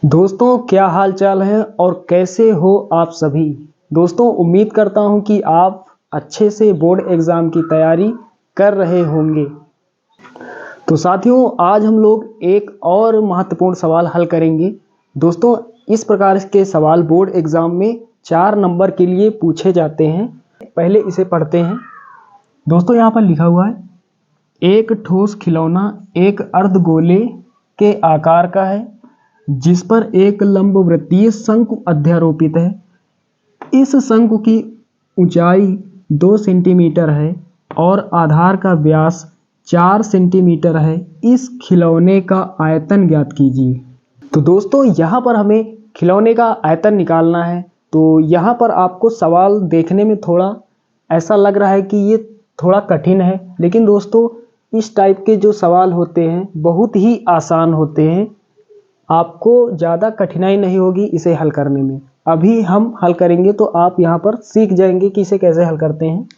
दोस्तों क्या हाल चाल है और कैसे हो आप सभी। दोस्तों उम्मीद करता हूं कि आप अच्छे से बोर्ड एग्ज़ाम की तैयारी कर रहे होंगे। तो साथियों आज हम लोग एक और महत्वपूर्ण सवाल हल करेंगे। दोस्तों इस प्रकार के सवाल बोर्ड एग्ज़ाम में 4 नंबर के लिए पूछे जाते हैं। पहले इसे पढ़ते हैं। दोस्तों यहाँ पर लिखा हुआ है, एक ठोस खिलौना एक अर्धगोले के आकार का है जिस पर एक लंबवृत्तीय शंकु अध्यारोपित है। इस शंकु की ऊंचाई 2 सेंटीमीटर है और आधार का व्यास 4 सेंटीमीटर है। इस खिलौने का आयतन ज्ञात कीजिए। तो दोस्तों यहाँ पर हमें खिलौने का आयतन निकालना है। तो यहाँ पर आपको सवाल देखने में थोड़ा ऐसा लग रहा है कि ये थोड़ा कठिन है, लेकिन दोस्तों इस टाइप के जो सवाल होते हैं बहुत ही आसान होते हैं। आपको ज़्यादा कठिनाई नहीं होगी इसे हल करने में। अभी हम हल करेंगे तो आप यहाँ पर सीख जाएंगे कि इसे कैसे हल करते हैं।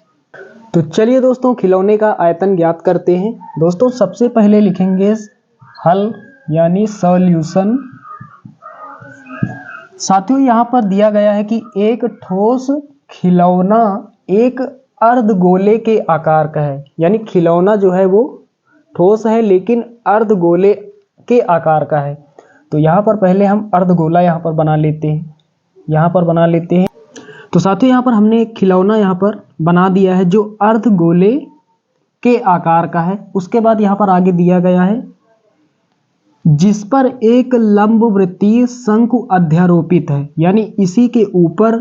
तो चलिए दोस्तों खिलौने का आयतन ज्ञात करते हैं। दोस्तों सबसे पहले लिखेंगे हल यानी सॉल्यूशन। साथियों यहाँ पर दिया गया है कि एक ठोस खिलौना एक अर्धगोले के आकार का है, यानी खिलौना जो है वो ठोस है लेकिन अर्धगोले के आकार का है। तो यहाँ पर पहले हम अर्धगोला यहाँ पर बना लेते हैं। तो साथियों यहाँ पर हमने एक खिलौना यहाँ पर बना दिया है जो अर्धगोले के आकार का है। उसके बाद यहाँ पर आगे दिया गया है जिस पर एक लंबवृत्तीय शंकु अध्यारोपित है, यानी इसी के ऊपर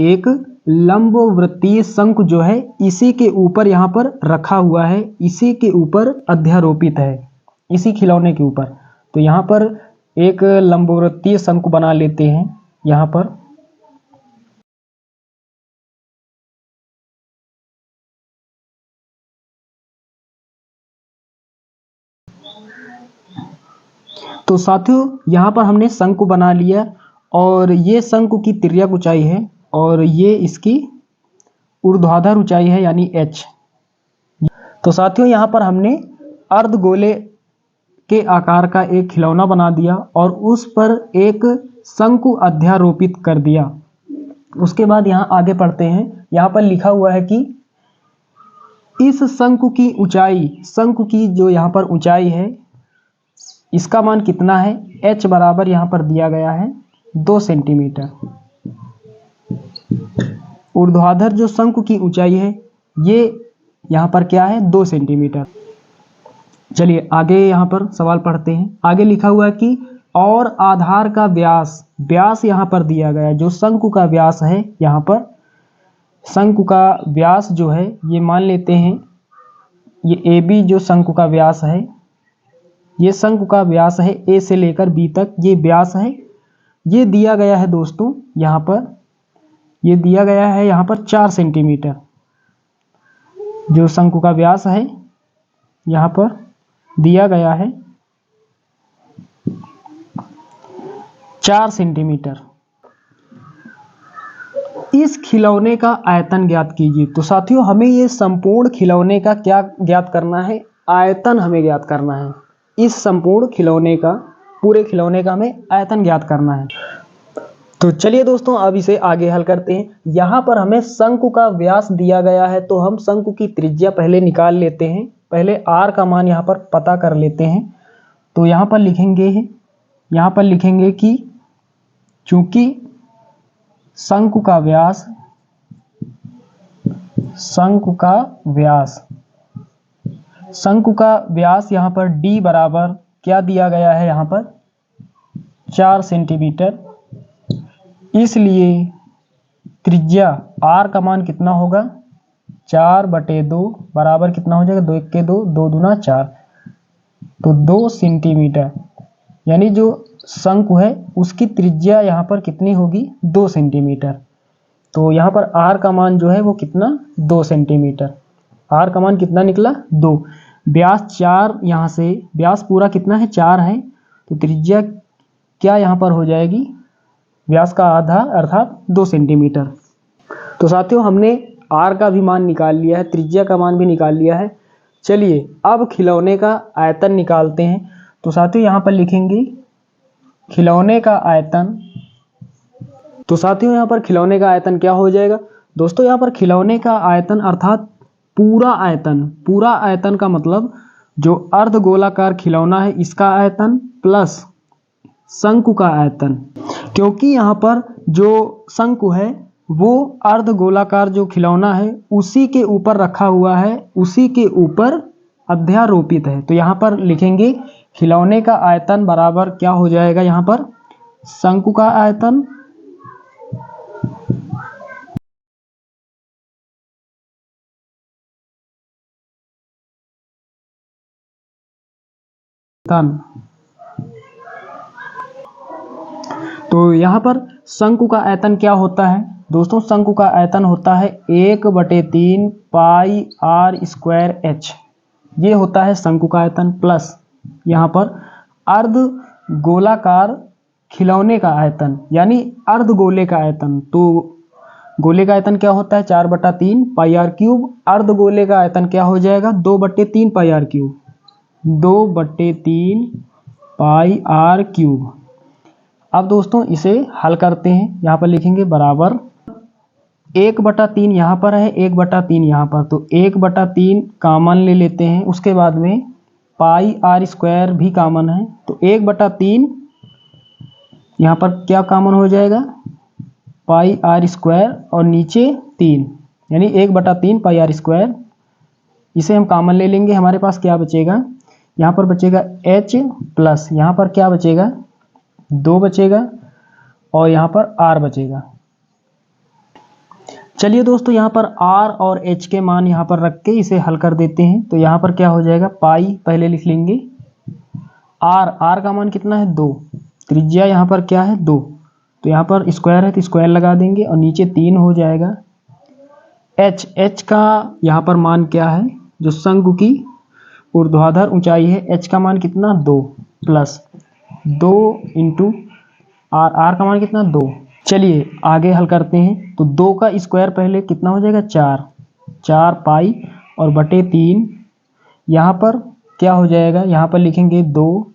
एक लंबवृत्तीय शंकु जो है इसी के ऊपर यहाँ पर रखा हुआ है, इसी के ऊपर अध्यारोपित है, इसी खिलौने के ऊपर। तो यहाँ पर एक लंबवृत्तीय शंकु बना लेते हैं यहाँ पर। तो साथियों यहाँ पर हमने शंकु बना लिया और ये शंकु की तिर्यक ऊंचाई है और ये इसकी ऊर्ध्वाधर ऊंचाई है यानी h। तो साथियों यहाँ पर हमने अर्धगोले के आकार का एक खिलौना बना दिया और उस पर एक शंकु अध्यारोपित कर दिया। उसके बाद यहाँ आगे पढ़ते हैं। यहाँ पर लिखा हुआ है कि इस शंकु की ऊंचाई, शंकु की जो यहाँ पर ऊंचाई है इसका मान कितना है, h बराबर यहाँ पर दिया गया है 2 सेंटीमीटर। ऊर्ध्वाधर जो शंकु की ऊंचाई है ये यहाँ पर क्या है 2 सेंटीमीटर। चलिए आगे यहाँ पर सवाल पढ़ते हैं। आगे लिखा हुआ है कि और आधार का व्यास यहाँ पर दिया गया है, जो शंकु का व्यास है यहाँ पर शंकु का व्यास जो है ये मान लेते हैं ये AB जो शंकु का व्यास है, ये शंकु का व्यास है A से लेकर B तक ये व्यास है। ये दिया गया है दोस्तों यहाँ पर, ये दिया गया है यहाँ पर 4 सेंटीमीटर। जो शंकु का व्यास है यहाँ पर दिया गया है 4 सेंटीमीटर। इस खिलौने का आयतन ज्ञात कीजिए। तो साथियों हमें ये संपूर्ण खिलौने का क्या ज्ञात करना है, आयतन हमें ज्ञात करना है। इस संपूर्ण खिलौने का, पूरे खिलौने का हमें आयतन ज्ञात करना है। तो चलिए दोस्तों अब इसे आगे हल करते हैं। यहाँ पर हमें शंकु का व्यास दिया गया है तो हम शंकु की त्रिज्या पहले निकाल लेते हैं। पहले r का मान यहाँ पर पता कर लेते हैं। तो यहाँ पर लिखेंगे कि चूंकि शंकु का व्यास यहाँ पर d बराबर क्या दिया गया है यहाँ पर 4 सेंटीमीटर, इसलिए त्रिज्या r का मान कितना होगा 4/2 बराबर कितना हो जाएगा 2 1 के 2 2 दूना 4, तो 2 सेंटीमीटर। यानी जो शंकु है उसकी त्रिज्या यहाँ पर कितनी होगी 2 सेंटीमीटर। तो यहाँ पर r का मान जो है वो कितना 2 सेंटीमीटर। r का मान कितना निकला 2। व्यास 4, यहाँ से व्यास पूरा कितना है 4 है, तो त्रिज्या क्या यहाँ पर हो जाएगी व्यास का आधा अर्थात 2 सेंटीमीटर। तो साथियों हमने r का भी मान निकाल लिया है, त्रिज्या का मान भी निकाल लिया है। चलिए अब खिलौने का आयतन निकालते हैं। तो साथियों यहाँ पर लिखेंगे खिलौने का आयतन। तो साथियों यहाँ पर खिलौने का आयतन क्या हो जाएगा दोस्तों, यहाँ पर खिलौने का आयतन अर्थात पूरा आयतन। पूरा आयतन का मतलब जो अर्धगोलाकार खिलौना है इसका आयतन प्लस शंकु का आयतन, क्योंकि यहाँ पर जो शंकु है वो अर्धगोलाकार जो खिलौना है उसी के ऊपर रखा हुआ है, उसी के ऊपर अध्यारोपित है। तो यहाँ पर लिखेंगे खिलौने का आयतन बराबर क्या हो जाएगा, यहाँ पर शंकु का आयतन तन। तो यहाँ पर शंकु का आयतन क्या होता है दोस्तों, शंकु का आयतन होता है 1/3 पाई आर स्क्वायर एच। ये होता है शंकु का आयतन प्लस यहाँ पर अर्ध गोलाकार खिलौने का आयतन यानी अर्ध गोले का आयतन। तो गोले का आयतन क्या होता है 4/3 पाई आर क्यूब। अर्ध गोले का आयतन क्या हो जाएगा 2/3 pi r cube. 2/3 pi r cube. अब दोस्तों इसे हल करते हैं, यहाँ पर लिखेंगे बराबर 1/3 यहाँ पर है, 1/3 यहाँ पर, तो 1/3 कॉमन ले लेते हैं। उसके बाद में पाई आर स्क्वायर भी कॉमन है, तो 1/3 यहाँ पर क्या कॉमन हो जाएगा पाई आर स्क्वायर और नीचे 3 यानी 1/3 पाई आर स्क्वायर। इसे हम कॉमन ले लेंगे, हमारे पास क्या बचेगा, यहाँ पर बचेगा h प्लस यहाँ पर क्या बचेगा 2 बचेगा और यहाँ पर r बचेगा। चलिए दोस्तों यहाँ पर r और h के मान यहाँ पर रख के इसे हल कर देते हैं। तो यहाँ पर क्या हो जाएगा, पाई पहले लिख लेंगे, r का मान कितना है 2, त्रिज्या यहाँ पर क्या है 2, तो यहाँ पर स्क्वायर है तो स्क्वायर लगा देंगे और नीचे 3 हो जाएगा। h का यहाँ पर मान क्या है, जो शंकु की ऊर्ध्वाधर ऊंचाई है h का मान कितना 2 प्लस 2 इंटू r का मान कितना 2। चलिए आगे हल करते हैं। तो 2 का स्क्वायर पहले कितना हो जाएगा 4 पाई और बटे 3, यहाँ पर क्या हो जाएगा, यहाँ पर लिखेंगे 2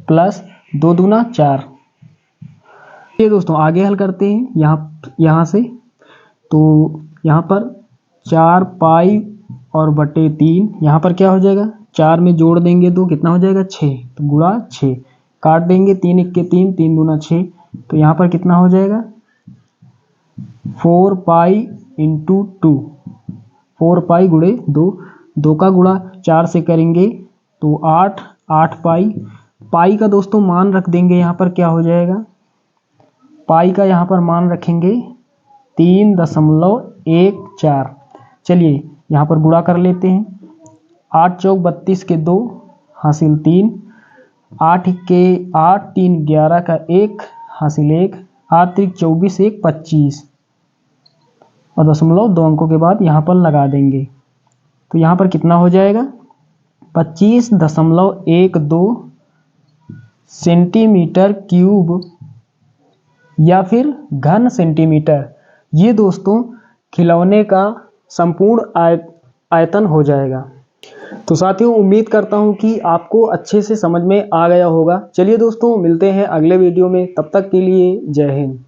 प्लस 2 दूना 4। ये दोस्तों आगे हल करते हैं यहाँ से। तो यहाँ पर 4 पाई और बटे 3, यहाँ पर क्या हो जाएगा 4 में जोड़ देंगे तो कितना हो जाएगा 6, तो गुणा 6, काट देंगे 3 1 3, 3 दूना 6, तो यहाँ पर कितना हो जाएगा 4 पाई इंटू 2, 4 पाई गुणे 2, 2 का गुणा 4 से करेंगे तो 8 पाई का दोस्तों मान रख देंगे, यहाँ पर क्या हो जाएगा पाई का यहाँ पर मान रखेंगे 3.14। चलिए यहाँ पर गुणा कर लेते हैं, 8 चौक 32 के 2 हासिल 3, 8 के 8 3 11 का 1 हासिल 1, 8 3 24 1 25 और दशमलव 2 अंकों के बाद यहाँ पर लगा देंगे। तो यहाँ पर कितना हो जाएगा 25.12 सेंटीमीटर क्यूब या फिर घन सेंटीमीटर। ये दोस्तों खिलौने का संपूर्ण आयतन हो जाएगा। तो साथियों उम्मीद करता हूं कि आपको अच्छे से समझ में आ गया होगा। चलिए दोस्तों मिलते हैं अगले वीडियो में, तब तक के लिए जय हिंद।